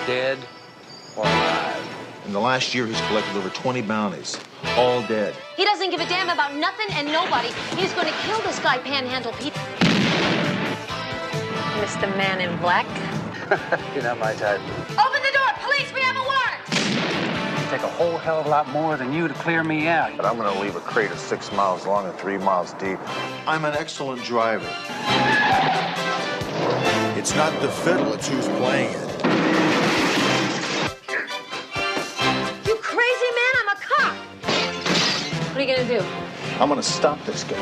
dead or alive. In the last year, he's collected over 20 bounties, all dead. He doesn't give a damn about nothing and nobody. He's going to kill this guy, Panhandle Pete. Mr. Man in Black. You're not my type. Open the door! Police, we have a warrant! It'd take a whole hell of a lot more than you to clear me out. But I'm gonna leave a crater 6 miles long and 3 miles deep. I'm an excellent driver. It's not the fiddle, it's who's playing it. You crazy man, I'm a cop! What are you gonna do? I'm gonna stop this guy.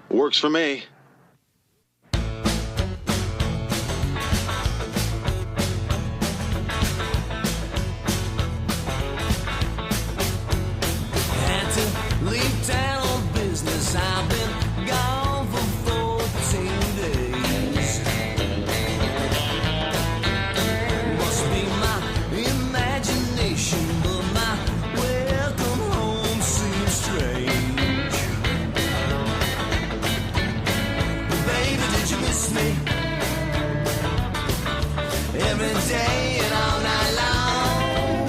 Works for me. Had to leave town on business. I've been gone for 14 days. Must be my imagination, but my welcome home seems strange. Baby, did you miss me? Every day and all night long.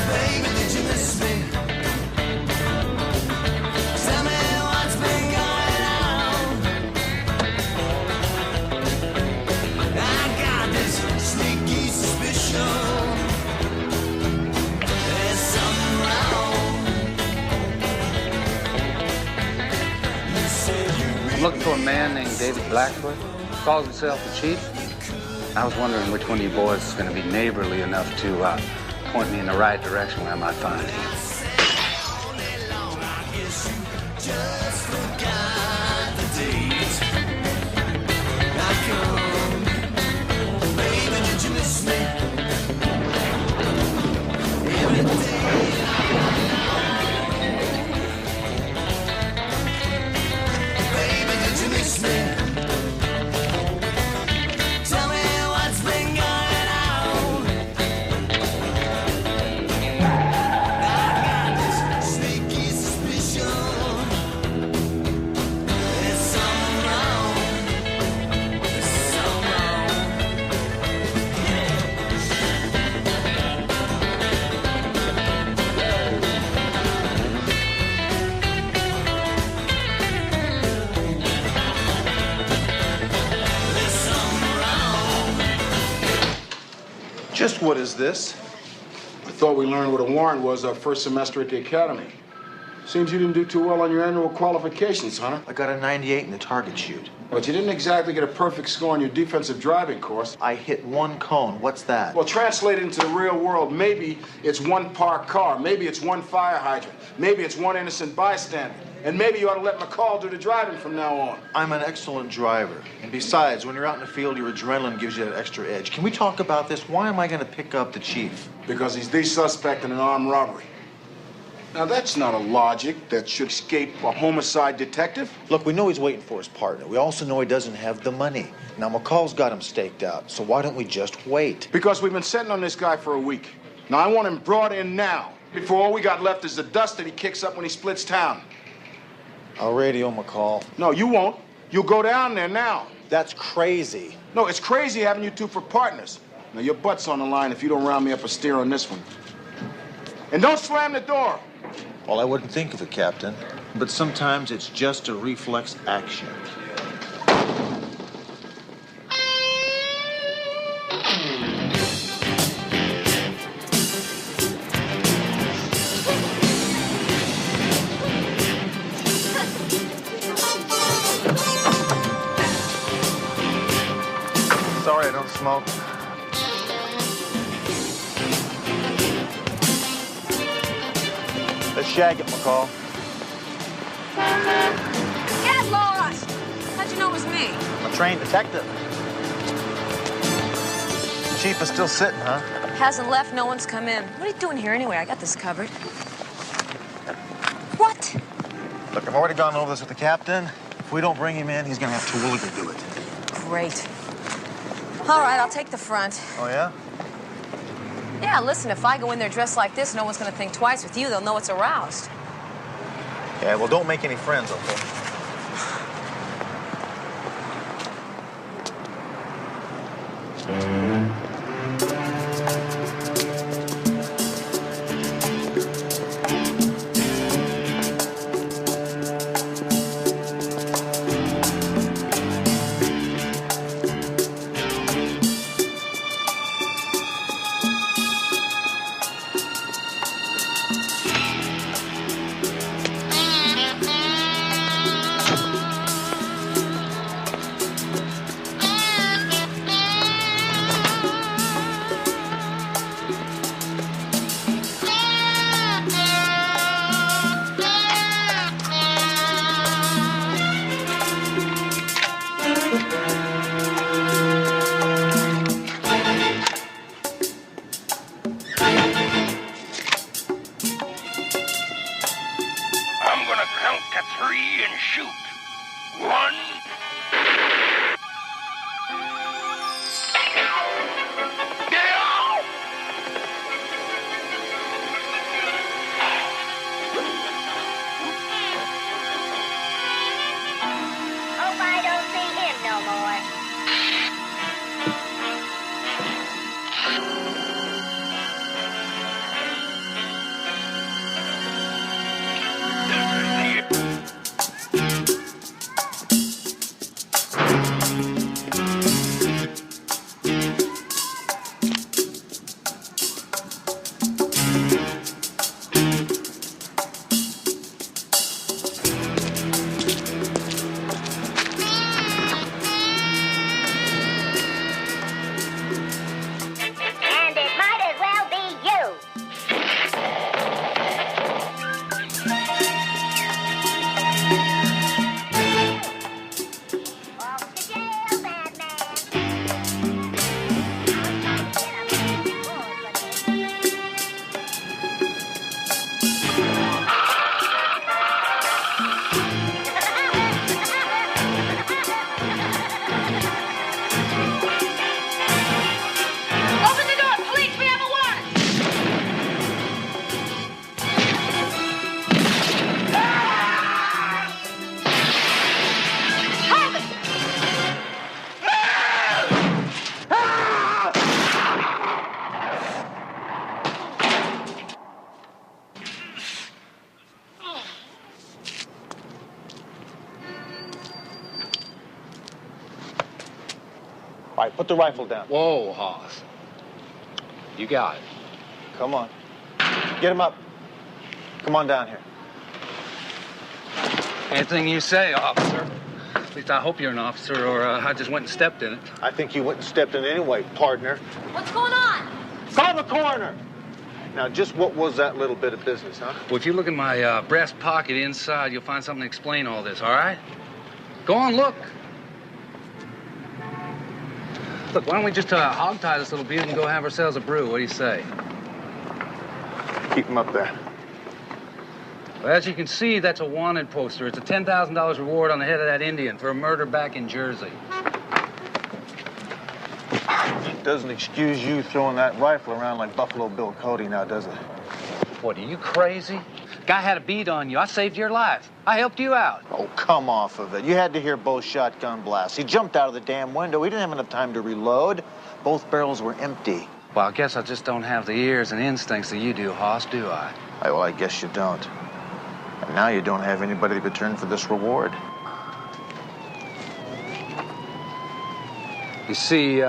Baby, did you miss me? Tell me what's been going on. I got this sneaky suspicion there's something wrong. You said you I'm looking for a man named David Blackfoot. Calls himself the Chief. I was wondering which one of you boys is going to be neighborly enough to point me in the right direction where I might find him. just forgot the date. I come, baby, did you miss me? Every day. Baby, did you miss me? Tell me what's been going on. I got this sneaky suspicion there's something wrong. There's something wrong. There's something wrong. Just what is this? I thought we learned what a warrant was our first semester at the academy. Seems you didn't do too well on your annual qualifications, Hunter. I got a 98 in the target shoot. But you didn't exactly get a perfect score on your defensive driving course. I hit one cone. What's that? Well, translated into the real world, maybe it's one parked car, maybe it's one fire hydrant, maybe it's one innocent bystander, and maybe you ought to let McCall do the driving from now on. I'm an excellent driver. And besides, when you're out in the field, your adrenaline gives you that extra edge. Can we talk about this? Why am I going to pick up the chief? Because he's the suspect in an armed robbery. Now, that's not a logic that should escape a homicide detective. Look, we know he's waiting for his partner. We also know he doesn't have the money. Now, McCall's got him staked out, so why don't we just wait? Because we've been sitting on this guy for a week. Now, I want him brought in now, before all we got left is the dust that he kicks up when he splits town. I'll radio McCall. No, you won't. You'll go down there now. That's crazy. No, it's crazy having you two for partners. Now, your butt's on the line if you don't round me up a steer on this one. And don't slam the door. Well, I wouldn't think of it, Captain. But sometimes it's just a reflex action. sorry I don't smoke. Let's shag it, McCall. Get lost! How'd you know it was me? I'm a trained detective. The chief is still sitting, huh? Hasn't left, no one's come in. What are you doing here anyway? I got this covered. What? Look, I've already gone over this with the captain. If we don't bring him in, he's gonna have Terwilliger do it. Great. All right, I'll take the front. Oh, yeah? Yeah, listen, if I go in there dressed like this, no one's gonna think twice with you. They'll know it's aroused. Yeah, well, don't make any friends, okay? I'm gonna count to 3 and shoot. 1. Go! Hope I don't see him no more. And it might as well be you. Off to jail, bad man. Open the door, police! We have a warrant! All right, put the rifle down. Whoa, Hoss. You got it. Come on. Get him up. Come on down here. Anything you say, officer. At least I hope you're an officer, or I just went and stepped in it. I think you went and stepped in anyway, partner. What's going on? Call the coroner! Now, just what was that little bit of business, huh? Well, if you look in my breast pocket inside, you'll find something to explain all this, all right? Go on, look. Look, why don't we just hog-tie this little beauty and go have ourselves a brew? What do you say? Keep him up there. Well, as you can see, that's a wanted poster. It's a $10,000 reward on the head of that Indian for a murder back in Jersey. Doesn't excuse you throwing that rifle around like Buffalo Bill Cody now, does it? What, are you crazy? Guy had a bead on you. I saved your life. I helped you out. Oh, come off of it. You had to hear both shotgun blasts. He jumped out of the damn window. He didn't have enough time to reload. Both barrels were empty. Well, I guess I just don't have the ears and instincts that you do, Hoss, do I? Well, I guess you don't. And now you don't have anybody to return for this reward. You see,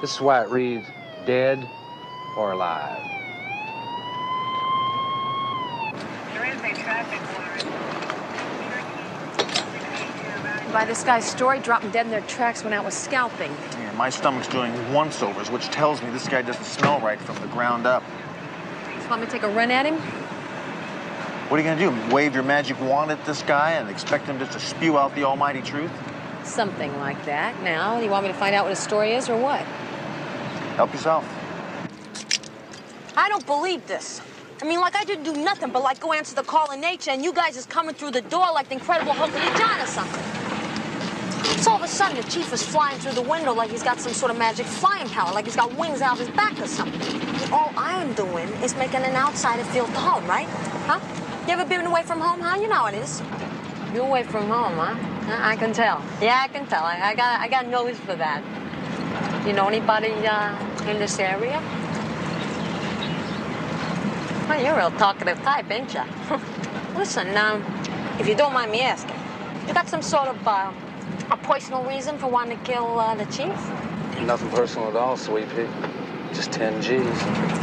this is why it reads dead or alive. There is a traffic warrant. by this guy's story, dropping dead in their tracks when out was scalping. Yeah, my stomach's doing once-overs, which tells me this guy doesn't smell right from the ground up. Just want me to take a run at him? What are you gonna do, wave your magic wand at this guy and expect him just to spew out the almighty truth? Something like that. Now, you want me to find out what his story is or what? Help yourself. I don't believe this. I mean, like I didn't do nothing but like go answer the call of nature and you guys is coming through the door like the Incredible Hulk of John or something. So all of a sudden the chief is flying through the window like he's got some sort of magic flying power, like he's got wings out of his back or something. All I am doing is making an outsider feel at home, right? Huh? You ever been away from home, huh? You know how it is. You away from home, huh? I can tell. Yeah, I can tell. I got nose for that. You know anybody in this area? Well, you're a real talkative type, ain't you? Listen, if you don't mind me asking, you got some sort of a personal reason for wanting to kill the chief? Nothing personal at all, sweet pea. Just 10 G's.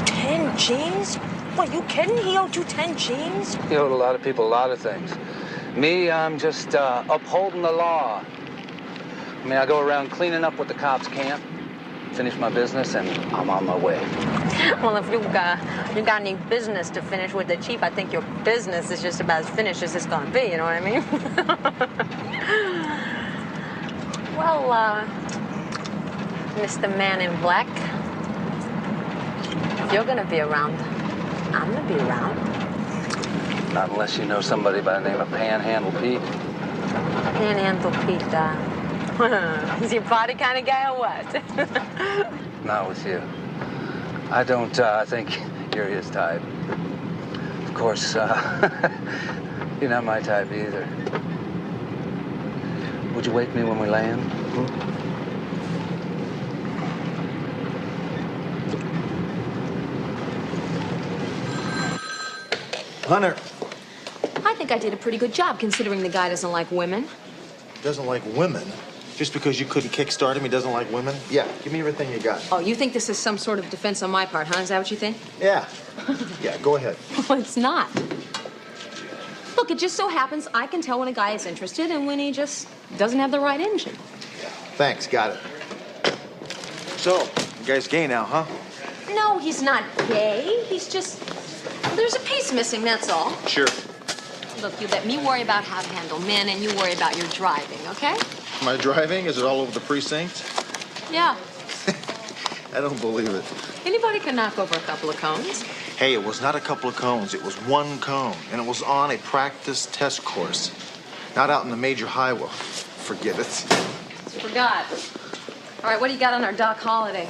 10 G's? What, you kidding? He owed you 10 G's? He owed a lot of people a lot of things. Me, I'm just upholding the law. I mean, I go around cleaning up what the cops can't, finish my business, and I'm on my way. Well, if you got any business to finish with the chief, I think your business is just about as finished as it's gonna be, you know what I mean? Well, Mr. Man in Black, if you're gonna be around, I'm gonna be around. Not unless you know somebody by the name of Panhandle Pete. Panhandle Pete, is he a party kind of guy or what? Not with you. I don't think you're his type. Of course, you're not my type either. Would you wake me when we land? Hunter. I think I did a pretty good job considering the guy doesn't like women. Doesn't like women? Just because you couldn't kickstart him, he doesn't like women? Yeah, give me everything you got. Oh, you think this is some sort of defense on my part, huh? Is that what you think? Yeah. Yeah, go ahead. Well, it's not. Look, it just so happens I can tell when a guy is interested and when he just doesn't have the right engine. Thanks, got it. So, you guys gay now, huh? No, he's not gay. He's just... There's a piece missing, that's all. Sure. Look, you let me worry about how to handle men and you worry about your driving, okay? My driving? Is it all over the precinct? Yeah. I don't believe it. Anybody can knock over a couple of cones. Hey, it was not a couple of cones. It was one cone, and it was on a practice test course. Not out in the major highway. Forget it. Forgot. All right, what do you got on our Doc Holiday?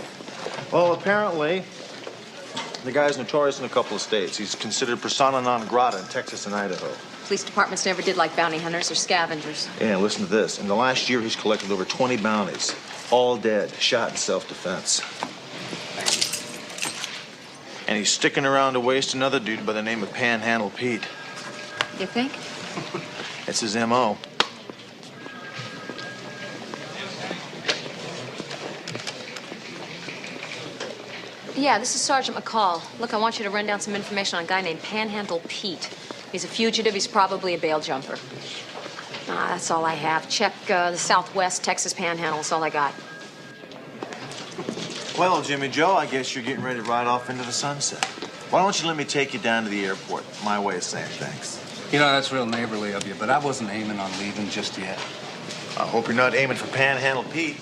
Well, apparently, the guy's notorious in a couple of states. He's considered persona non grata in Texas and Idaho. Police departments never did like bounty hunters or scavengers. Yeah, listen to this. In the last year, he's collected over 20 bounties. All dead, shot in self-defense. And he's sticking around to waste another dude by the name of Panhandle Pete. You think? It's his M.O. Yeah, this is Sergeant McCall. Look, I want you to run down some information on a guy named Panhandle Pete. He's a fugitive. He's probably a bail jumper. That's all I have. Check the Southwest Texas Panhandle. That's all I got. Well, Jimmy Joe, I guess you're getting ready to ride off into the sunset. Why don't you let me take you down to the airport? My way of saying thanks. You know, that's real neighborly of you, but I wasn't aiming on leaving just yet. I hope you're not aiming for Panhandle Pete.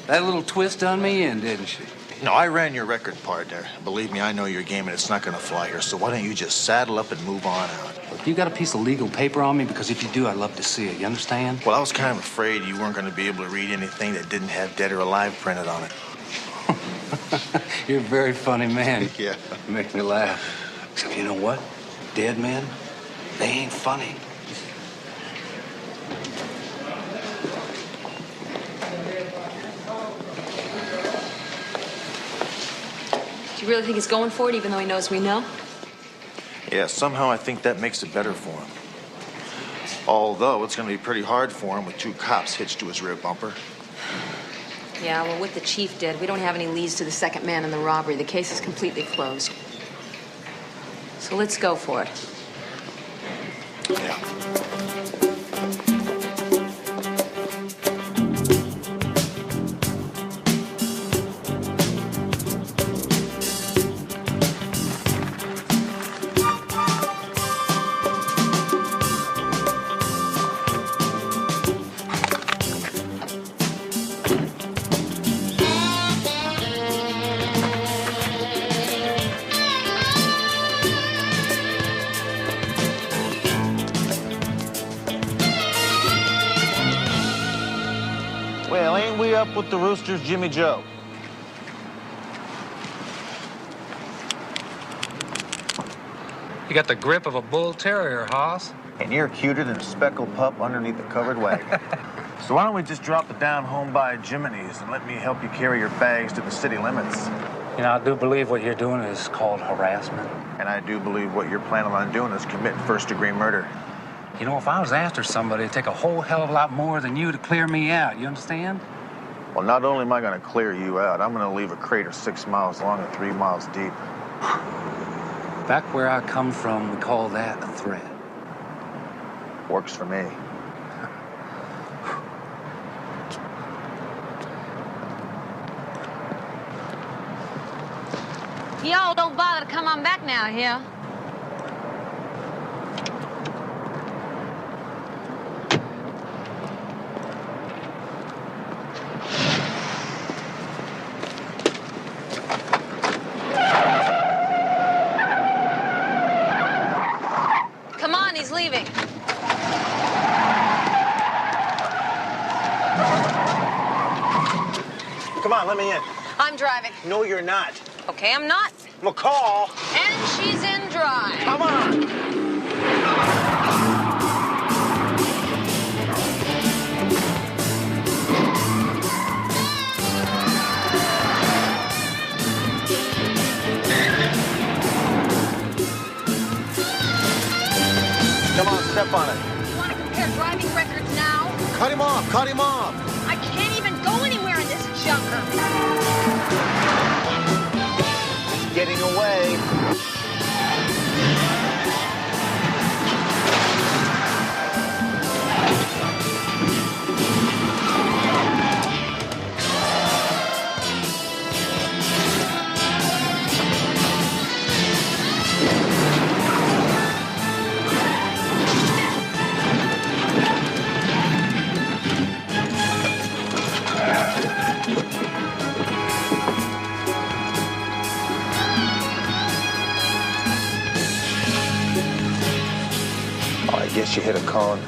That little twist done me in, didn't she? No, I ran your record, partner. Believe me, I know your game, and it's not going to fly here. So why don't you just saddle up and move on out? Look, you got a piece of legal paper on me? Because if you do, I'd love to see it. You understand? Well, I was kind of afraid you weren't going to be able to read anything that didn't have dead or alive printed on it. You're a very funny man. Yeah. You make me laugh. Except you know what? Dead men, they ain't funny. Do you really think he's going for it, even though he knows we know? Yeah, somehow I think that makes it better for him. Although it's going to be pretty hard for him with two cops hitched to his rear bumper. Yeah, well, with the chief dead, we don't have any leads to the second man in the robbery. The case is completely closed. So let's go for it. Yeah. Well, ain't we up with the Roosters, Jimmy Joe? You got the grip of a bull terrier, Hoss. And you're cuter than a speckled pup underneath a covered wagon. So why don't we just drop it down home by Jiminy's and let me help you carry your bags to the city limits? You know, I do believe what you're doing is called harassment. And I do believe what you're planning on doing is committing first-degree murder. You know, if I was after somebody, it'd take a whole hell of a lot more than you to clear me out. You understand? Well, not only am I going to clear you out, I'm going to leave a crater 6 miles long and 3 miles deep. Back where I come from, we call that a threat. Works for me. Y'all don't bother to come on back now, here. Come on, he's leaving. Come on, let me in. I'm driving. No, you're not. Okay, I'm not. McCall! And she's in drive. Come on! Come on, step on it. You want to compare driving records now? Cut him off, cut him off. I can't even go anywhere in this junker. Getting away. I guess you hit a cone.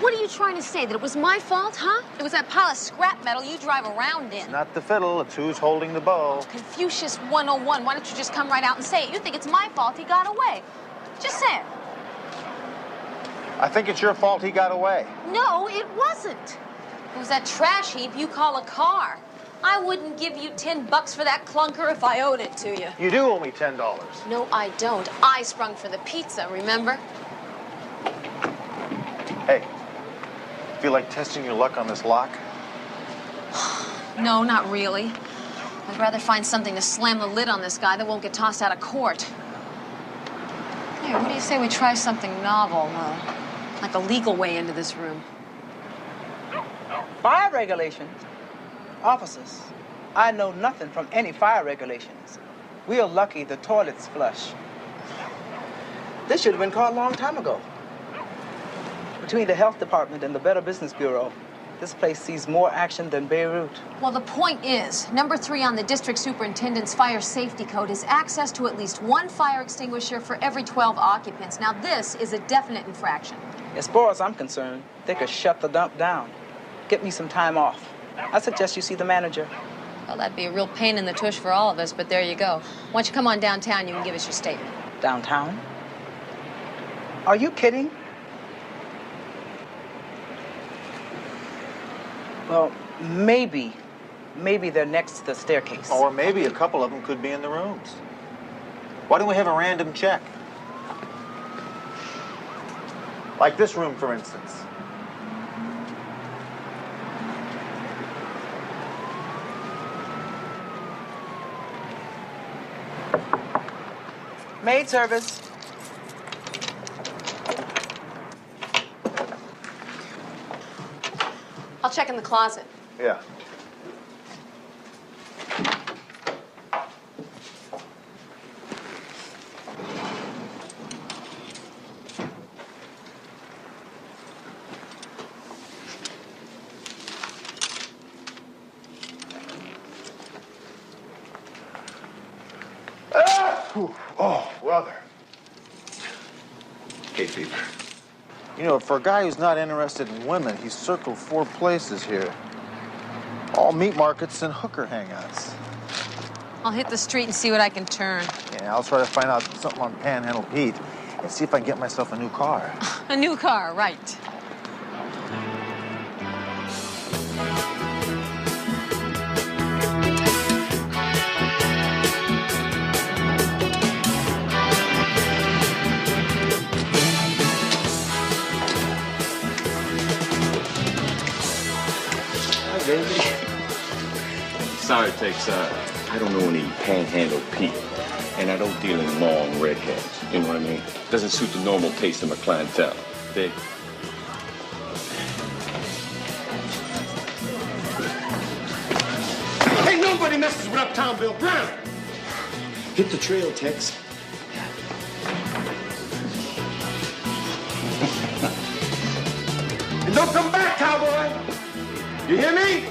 What are you trying to say? That it was my fault, huh? It was that pile of scrap metal you drive around in. Not the fiddle, it's who's holding the bow. Confucius 101. Why don't you just come right out and say it? You think it's my fault he got away. Just say it. I think it's your fault he got away. No, it wasn't. It was that trash heap you call a car. I wouldn't give you $10 for that clunker if I owed it to you. You do owe me $10. No, I don't. I sprung for the pizza, remember? Hey, feel like testing your luck on this lock? No, not really. I'd rather find something to slam the lid on this guy that won't get tossed out of court. Hey, what do you say we try something novel, like a legal way into this room? Fire regulations? Officers, I know nothing from any fire regulations. We are lucky the toilet's flush. This should have been caught a long time ago. Between the health department and the Better Business Bureau, this place sees more action than Beirut. Well, the point is, number 3 on the district superintendent's fire safety code is access to at least 1 fire extinguisher for every 12 occupants. Now, this is a definite infraction. As far as I'm concerned, they could shut the dump down. Get me some time off. I suggest you see the manager. Well, that'd be a real pain in the tush for all of us, but there you go. Why don't you come on downtown, you can give us your statement. Downtown? Are you kidding? Well, maybe they're next to the staircase. Or maybe a couple of them could be in the rooms. Why don't we have a random check? Like this room, for instance. Maid service. I'll check in the closet. Yeah. Oh, brother. Hay fever. You know, for a guy who's not interested in women, he's circled 4 places here. All meat markets and hooker hangouts. I'll hit the street and see what I can turn. Yeah, I'll try to find out something on Panhandle Pete and see if I can get myself a new car. A new car, right. Baby. Sorry, Tex. I don't know any Panhandle Pete, and I don't deal in long redheads. You know what I mean? Doesn't suit the normal taste of my clientele. Dig? Ain't nobody messes with Uptown Bill Brown. Hit the trail, Tex. And don't come back, cowboy. You hear me?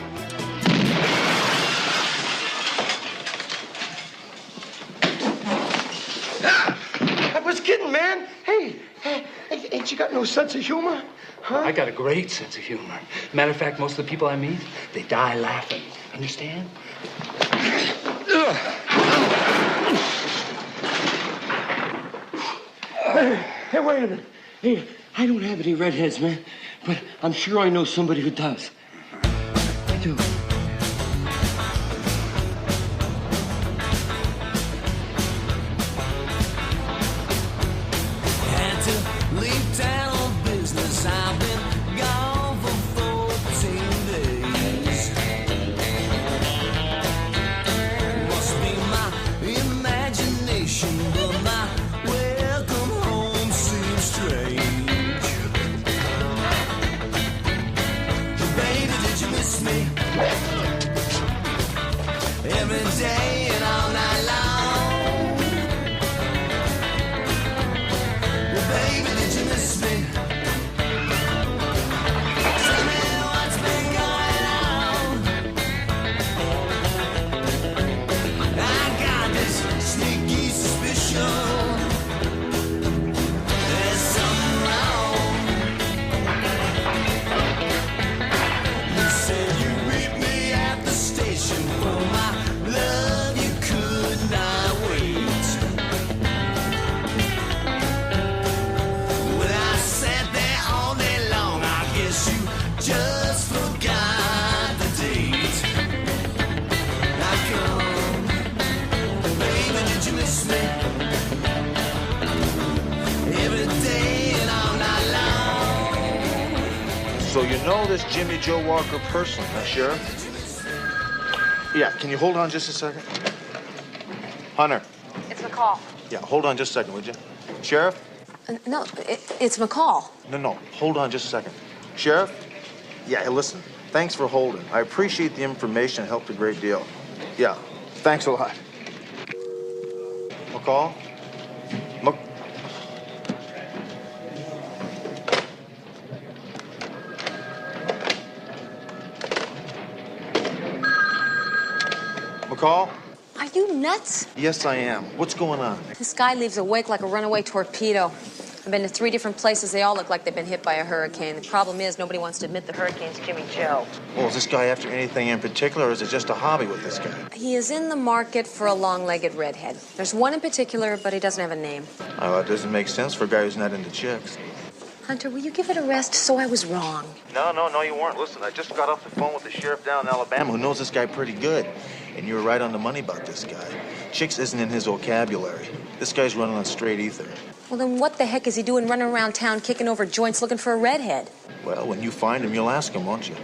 I was kidding, man. Hey, ain't you got no sense of humor? Huh? I got a great sense of humor. Matter of fact, most of the people I meet, they die laughing. Understand? Hey, wait a minute. Hey, I don't have any redheads, man, but I'm sure I know somebody who does. I do. Had to leave town on business. I've been gone for 14 days. Must be my imagination, but my welcome home seems strange. Baby, did you miss me? Every day and all night long. Well, baby, did you miss me? Tell me what's been going on. I got this sneaky suspicion there's something wrong. You said you meet me at the station for my love. You could not wait. When I sat there all day long, I guess you just forgot the date. Now come, baby, did you miss me? Every day and all night long. So you know this Jimmy Joe Walker personally, huh, Sheriff? Yeah, can you hold on just a second? Hunter. It's McCall. Yeah, hold on just a second, would you? Sheriff? No, it's McCall. No, hold on just a second. Sheriff? Yeah, hey, listen, thanks for holding. I appreciate the information. It helped a great deal. Yeah, thanks a lot. McCall? McCall? Are you nuts? Yes, I am. What's going on? This guy leaves a wake like a runaway torpedo. I've been to 3 different places. They all look like they've been hit by a hurricane. The problem is nobody wants to admit the hurricane's Jimmy Joe. Well, is this guy after anything in particular, or is it just a hobby with this guy? He is in the market for a long-legged redhead. There's one in particular, but he doesn't have a name. Oh, that doesn't make sense for a guy who's not into chicks. Hunter, will you give it a rest? So I was wrong. No, you weren't. Listen, I just got off the phone with the sheriff down in Alabama who knows this guy pretty good. And you were right on the money about this guy. Chicks isn't in his vocabulary. This guy's running on straight ether. Well, then what the heck is he doing running around town kicking over joints looking for a redhead? Well, when you find him, you'll ask him, won't you?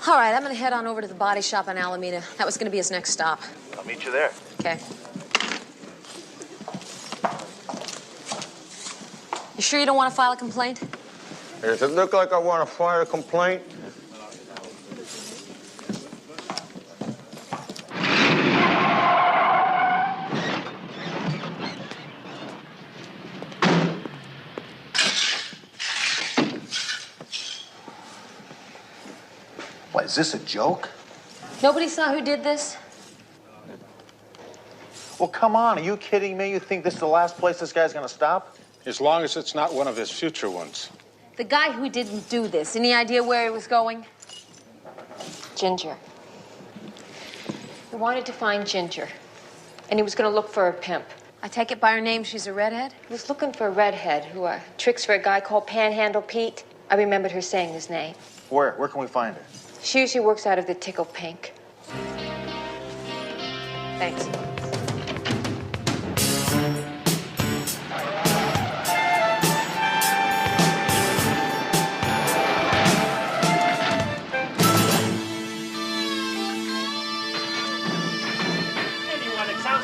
All right, I'm going to head on over to the body shop on Alameda. That was going to be his next stop. I'll meet you there. Okay. You sure you don't want to file a complaint? Does it look like I want to file a complaint? What, is this a joke? Nobody saw who did this? Well, come on, are you kidding me? You think this is the last place this guy's gonna stop? As long as it's not one of his future ones. The guy who didn't do this, any idea where he was going? Ginger. He wanted to find Ginger, and he was going to look for a pimp. I take it by her name she's a redhead? He was looking for a redhead who tricks for a guy called Panhandle Pete. I remembered her saying his name. Where can we find her? She usually works out of the Tickle Pink. Thanks.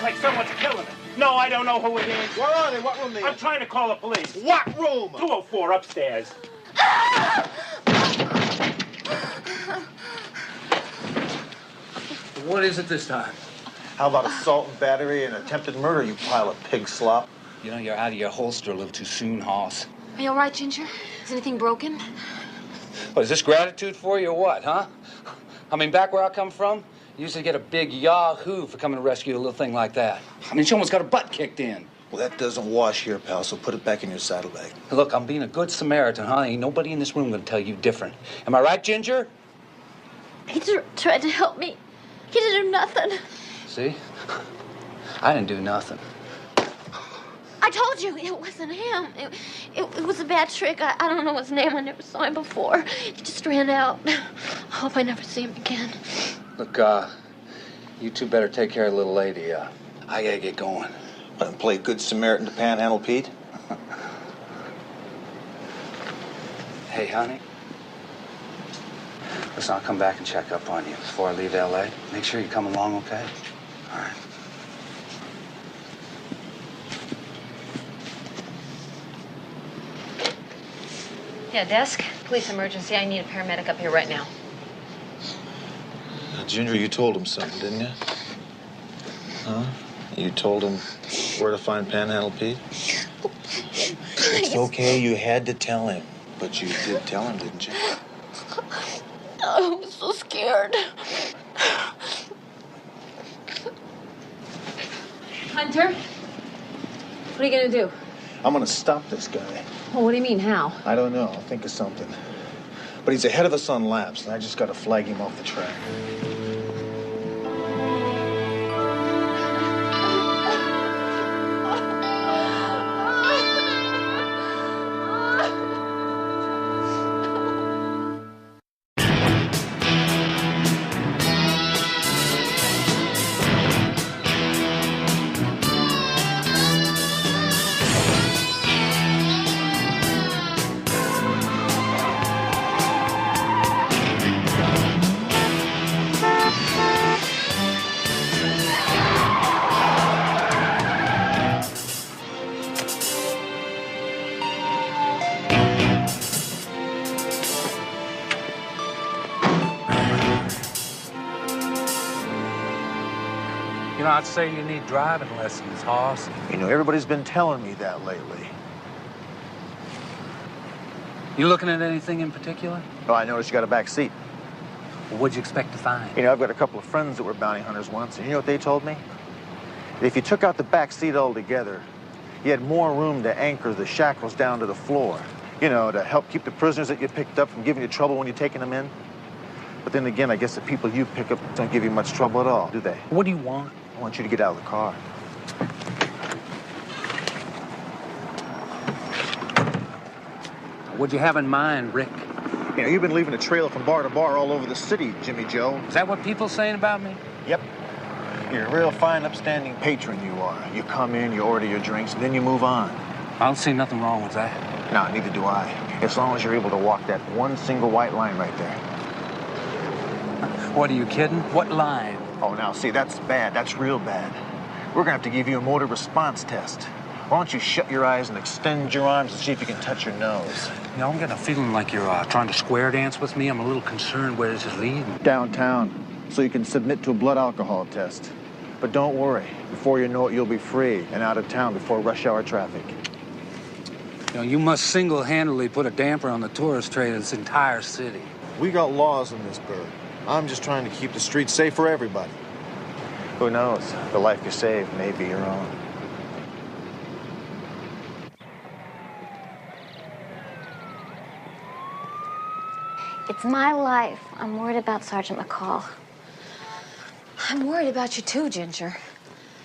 Like someone's killing it. No, I don't know who it is. Where are they? What room they in? I'm trying to call the police. What room? 204 upstairs. What is it this time? How about assault and battery and attempted murder, you pile of pig slop? You know, you're out of your holster a little too soon, Hoss. Are you all right, Ginger? Is anything broken? What, is this gratitude for you or what, huh? I mean, back where I come from, you used to get a big yahoo for coming to rescue a little thing like that. I mean, she almost got her butt kicked in. Well, that doesn't wash here, pal, so put it back in your saddlebag. Look, I'm being a good Samaritan, huh? Ain't nobody in this room gonna tell you different. Am I right, Ginger? He tried to help me. He didn't do nothing. See? I didn't do nothing. I told you it wasn't him. It was a bad trick. I don't know his name. I never saw him before. He just ran out. I hope I never see him again. Look, you two better take care of the little lady. I gotta get going. And play good Samaritan to Panhandle Pete? Hey, honey. Listen, I'll come back and check up on you before I leave L.A. Make sure you come along, okay? All right. Yeah, desk. Police emergency. I need a paramedic up here right now. Ginger, you told him something, didn't you? Huh? You told him where to find Panhandle Pete? It's okay, you had to tell him. But you did tell him, didn't you? I was so scared. Hunter? What are you gonna do? I'm gonna stop this guy. Well, what do you mean, how? I don't know. I'll think of something. But he's ahead of us on laps, and I just gotta flag him off the track. You know, I'd say you need driving lessons, Hoss. You know, everybody's been telling me that lately. You looking at anything in particular? Oh, I noticed you got a back seat. Well, what'd you expect to find? You know, I've got a couple of friends that were bounty hunters once, and you know what they told me? That if you took out the back seat altogether, you had more room to anchor the shackles down to the floor. You know, to help keep the prisoners that you picked up from giving you trouble when you're taking them in. But then again, I guess the people you pick up don't give you much trouble at all, do they? What do you want? I want you to get out of the car. What'd you have in mind, Rick? You know, you've been leaving a trail from bar to bar all over the city, Jimmy Joe. Is that what people saying about me? Yep. You're a real fine, upstanding patron, you are. You come in, you order your drinks, and then you move on. I don't see nothing wrong with that. No, neither do I. As long as you're able to walk that one single white line right there. What, are you kidding? What line? Oh, now, see, that's bad. That's real bad. We're gonna have to give you a motor response test. Why don't you shut your eyes and extend your arms and see if you can touch your nose? You know, I'm getting a feeling like you're trying to square dance with me. I'm a little concerned where this is leading. Downtown, so you can submit to a blood alcohol test. But don't worry. Before you know it, you'll be free and out of town before rush hour traffic. You know, you must single-handedly put a damper on the tourist trade of this entire city. We got laws in this burg. I'm just trying to keep the streets safe for everybody. Who knows? The life you save may be your own. It's my life. I'm worried about Sergeant McCall. I'm worried about you too, Ginger.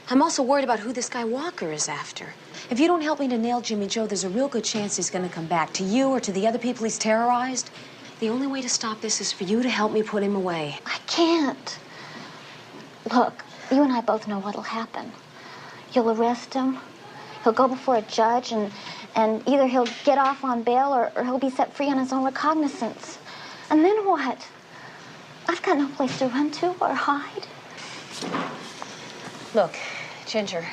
I'm also worried about who this guy Walker is after. If you don't help me to nail Jimmy Joe, there's a real good chance he's gonna come back to you or to the other people he's terrorized. The only way to stop this is for you to help me put him away. I can't. Look, you and I both know what'll happen. You'll arrest him. He'll go before a judge, and either he'll get off on bail or he'll be set free on his own recognizance. And then what? I've got no place to run to or hide. Look, Ginger,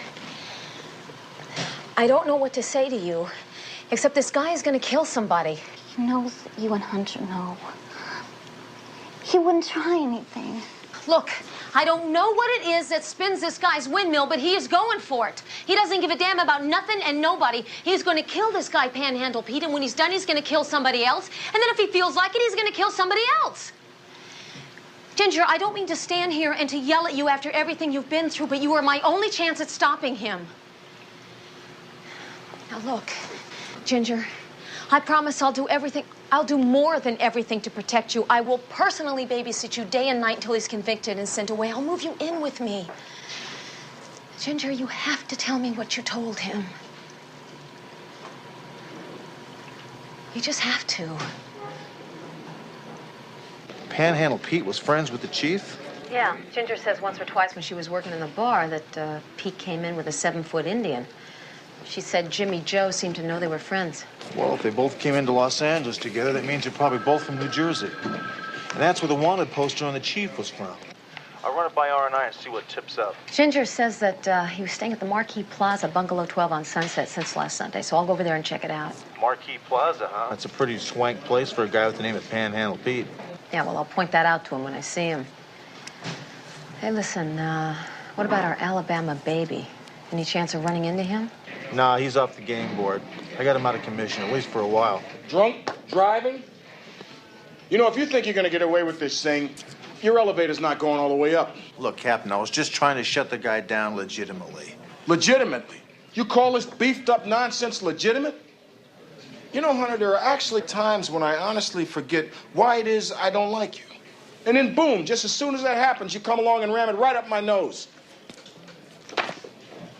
I don't know what to say to you, except this guy is gonna kill somebody. He knows that you and Hunter know. He wouldn't try anything. Look, I don't know what it is that spins this guy's windmill, but he is going for it. He doesn't give a damn about nothing and nobody. He's going to kill this guy, Panhandle Pete, and when he's done, he's going to kill somebody else. And then if he feels like it, he's going to kill somebody else. Ginger, I don't mean to stand here and to yell at you after everything you've been through, but you are my only chance at stopping him. Now, look, Ginger, I promise I'll do everything. I'll do more than everything to protect you. I will personally babysit you day and night until he's convicted and sent away. I'll move you in with me. Ginger, you have to tell me what you told him. You just have to. Panhandle Pete was friends with the chief? Yeah, Ginger says once or twice when she was working in the bar that Pete came in with a 7-foot Indian. She said Jimmy Joe seemed to know they were friends. Well, if they both came into Los Angeles together, that means they're probably both from New Jersey. And that's where the wanted poster on the chief was from. I'll run it by R&I and see what tips up. Ginger says that he was staying at the Marquis Plaza, Bungalow 12 on Sunset since last Sunday, so I'll go over there and check it out. Marquis Plaza, huh? That's a pretty swank place for a guy with the name of Panhandle Pete. Yeah, well, I'll point that out to him when I see him. Hey, listen, what about our Alabama baby? Any chance of running into him? Nah, he's off the game board. I got him out of commission, at least for a while. Drunk driving? You know, if you think you're going to get away with this thing, your elevator's not going all the way up. Look, Captain, I was just trying to shut the guy down legitimately. Legitimately? You call this beefed up nonsense legitimate? You know, Hunter, there are actually times when I honestly forget why it is I don't like you. And then boom, just as soon as that happens, you come along and ram it right up my nose.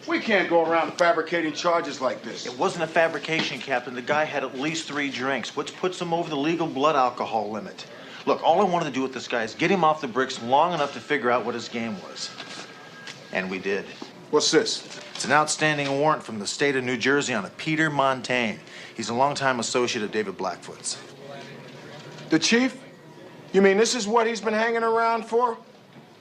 We can't go around fabricating charges like this. It wasn't a fabrication, Captain. The guy had at least 3 drinks, which puts him over the legal blood alcohol limit. Look, all I wanted to do with this guy is get him off the bricks long enough to figure out what his game was. And we did. What's this? It's an outstanding warrant from the state of New Jersey on a Peter Montaigne. He's a longtime associate of David Blackfoot's. The chief? You mean this is what he's been hanging around for?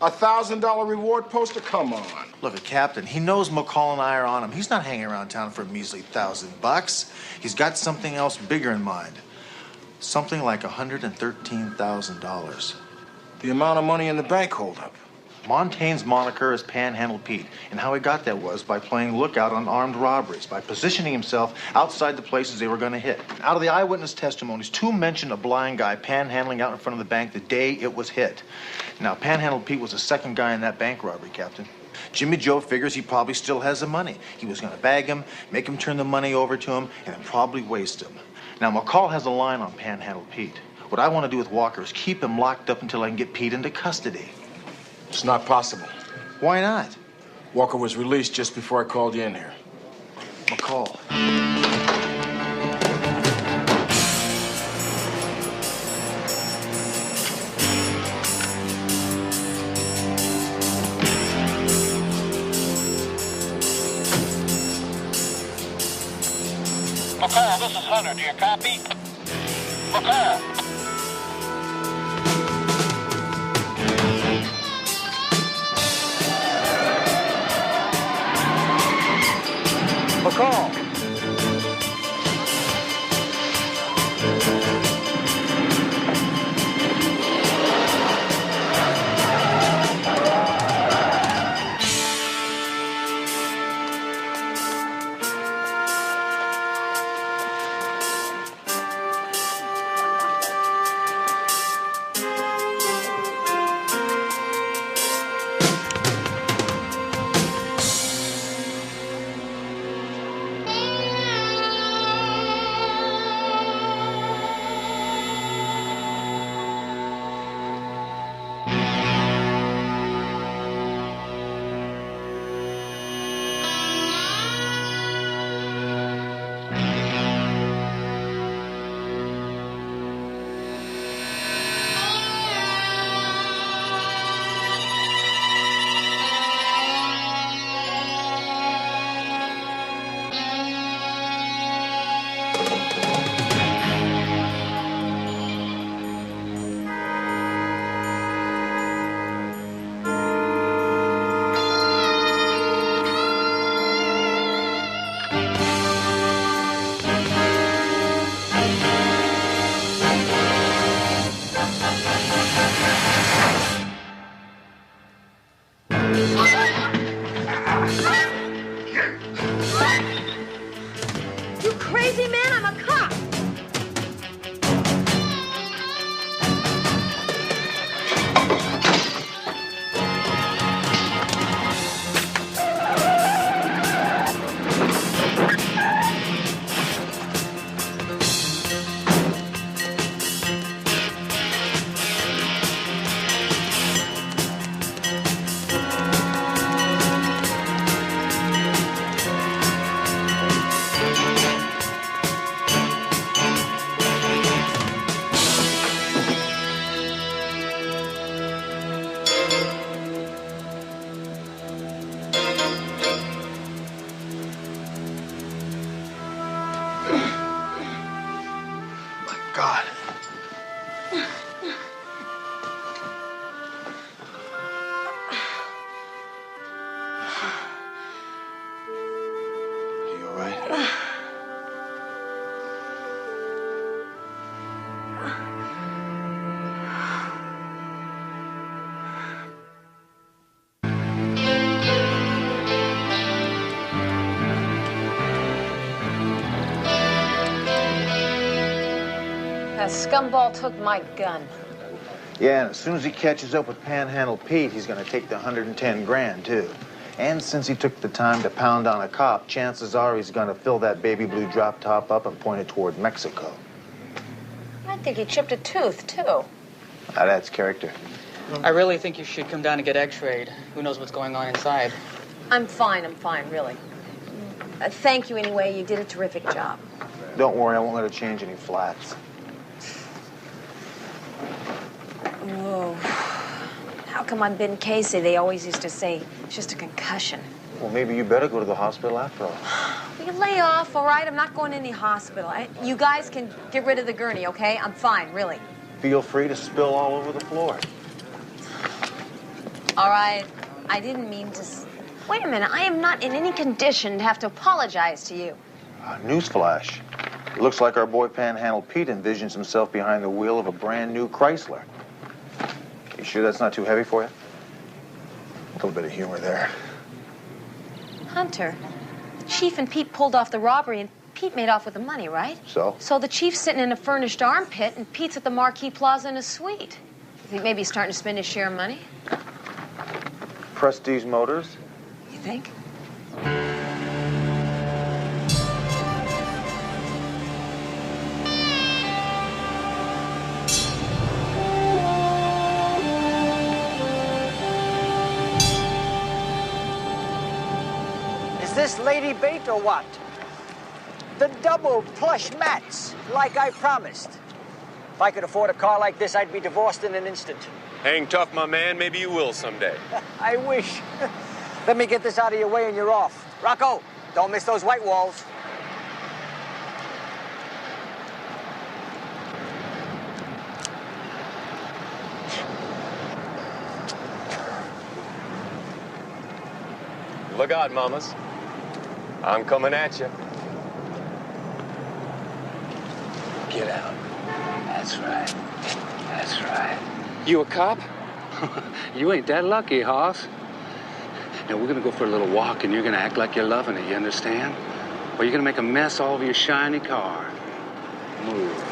A $1,000 reward poster? Come on. Look, Captain, he knows McCall and I are on him. He's not hanging around town for a measly $1,000. He's got something else bigger in mind. Something like $113,000. The amount of money in the bank holdup. Montaigne's moniker is Panhandle Pete, and how he got that was by playing lookout on armed robberies, by positioning himself outside the places they were going to hit. Out of the eyewitness testimonies, 2 mentioned a blind guy panhandling out in front of the bank the day it was hit. Now, Panhandle Pete was the second guy in that bank robbery, Captain. Jimmy Joe figures he probably still has the money. He was going to bag him, make him turn the money over to him, and then probably waste him. Now, McCall has a line on Panhandle Pete. What I want to do with Walker is keep him locked up until I can get Pete into custody. It's not possible. Why not? Walker was released just before I called you in here. McCall. McCall, this is Hunter. Do you copy? McCall. McCall. You crazy man, I'm a cop. God. Are you all right? That scumball took my gun. Yeah, and as soon as he catches up with Panhandle Pete, he's gonna take the 110 grand, too. And since he took the time to pound on a cop, chances are he's gonna fill that baby blue drop top up and point it toward Mexico. I think he chipped a tooth, too. Now that's character. I really think you should come down and get x-rayed. Who knows what's going on inside? I'm fine, really. Thank you anyway, you did a terrific job. Don't worry, I won't let her change any flats. Whoa. How come on Ben Casey they always used to say it's just a concussion? Well, maybe you better go to the hospital after all. Will you lay off, all right? I'm not going to any hospital. You guys can get rid of the gurney, okay? I'm fine, really. Feel free to spill all over the floor. All right. I didn't mean to... Wait a minute. I am not in any condition to have to apologize to you. Newsflash. It looks like our boy Panhandle Pete envisions himself behind the wheel of a brand new Chrysler. You sure that's not too heavy for you? A little bit of humor there. Hunter, the chief and Pete pulled off the robbery, and Pete made off with the money, right? So? So the chief's sitting in a furnished armpit, and Pete's at the Marquis Plaza in a suite. You think maybe he's starting to spend his share of money? Prestige Motors? You think? Is this Lady Bait or what? The double plush mats, like I promised. If I could afford a car like this, I'd be divorced in an instant. Hang tough, my man. Maybe you will someday. I wish. Let me get this out of your way and you're off. Rocco, don't miss those white walls. Look out, mamas. I'm coming at you. Get out. That's right. That's right. You a cop? You ain't that lucky, Hoss. Now, we're gonna go for a little walk, and you're gonna act like you're loving it, you understand? Or you're gonna make a mess all over your shiny car. Move.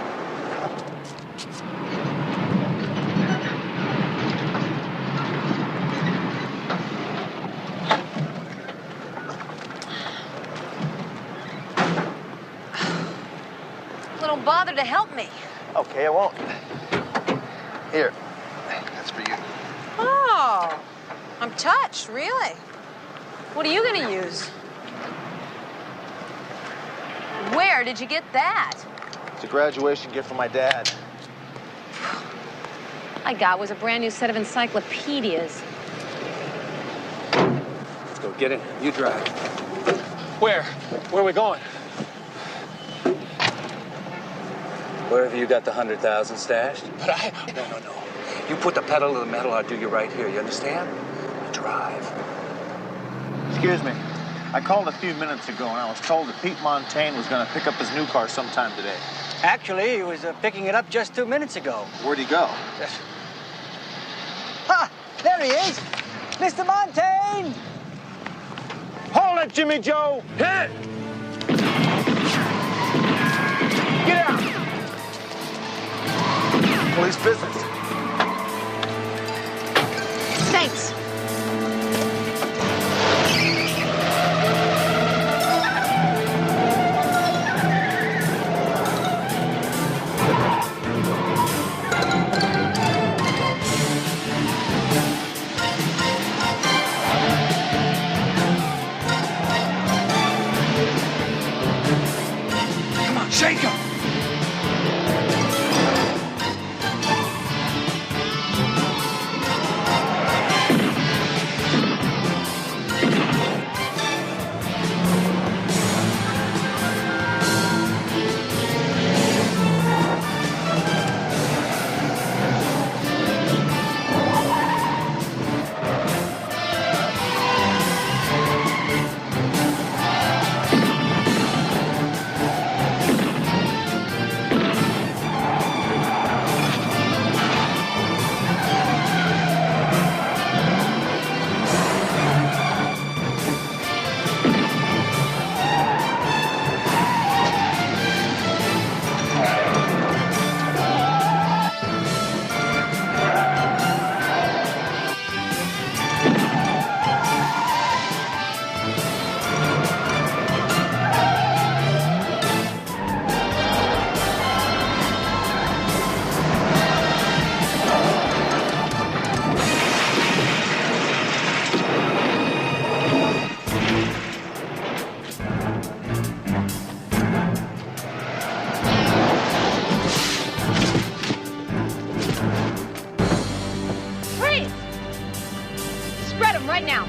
Don't bother to help me. Okay, I won't. Here, that's for you. Oh, I'm touched, really. What are you gonna use? Where did you get that? It's a graduation gift from my dad. I got was a brand new set of encyclopedias. Let's go get it. You drive. Where? Where are we going? Wherever you got the 100,000 stashed. But I... No. You put the pedal to the metal, I'll do you right here. You understand? You drive. Excuse me. I called a few minutes ago, and I was told that Pete Montaigne was going to pick up his new car sometime today. Actually, he was picking it up just 2 minutes ago. Where'd he go? Ha! There he is! Mr. Montaigne! Hold it, Jimmy Joe! Hit it! Get out! Police business. Thanks. Come on, shake him! Right now.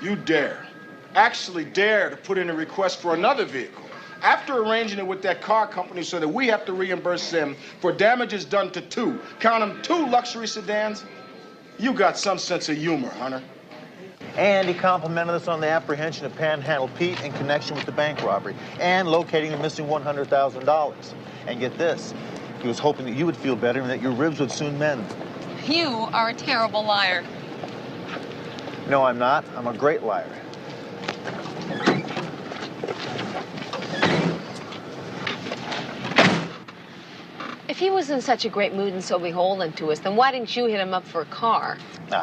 You actually dare to put in a request for another vehicle after arranging it with that car company so that we have to reimburse them for damages done to two, count them, 2 luxury sedans. You got some sense of humor, Hunter. And he complimented us on the apprehension of Panhandle Pete in connection with the bank robbery and locating the missing $100,000. And get this, he was hoping that you would feel better and that your ribs would soon mend. You are a terrible liar. No, I'm not. I'm a great liar. If he was in such a great mood and so beholden to us, then why didn't you hit him up for a car?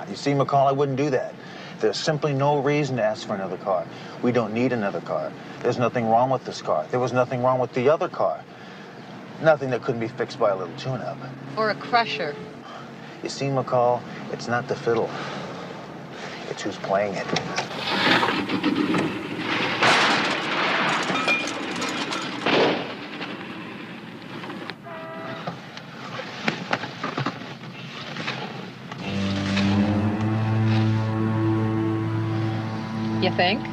You see, McCall, I wouldn't do that. There's simply no reason to ask for another car. We don't need another car. There's nothing wrong with this car. There was nothing wrong with the other car. Nothing that couldn't be fixed by a little tune-up. Or a crusher. You see, McCall, it's not the fiddle. It's who's playing it. You think?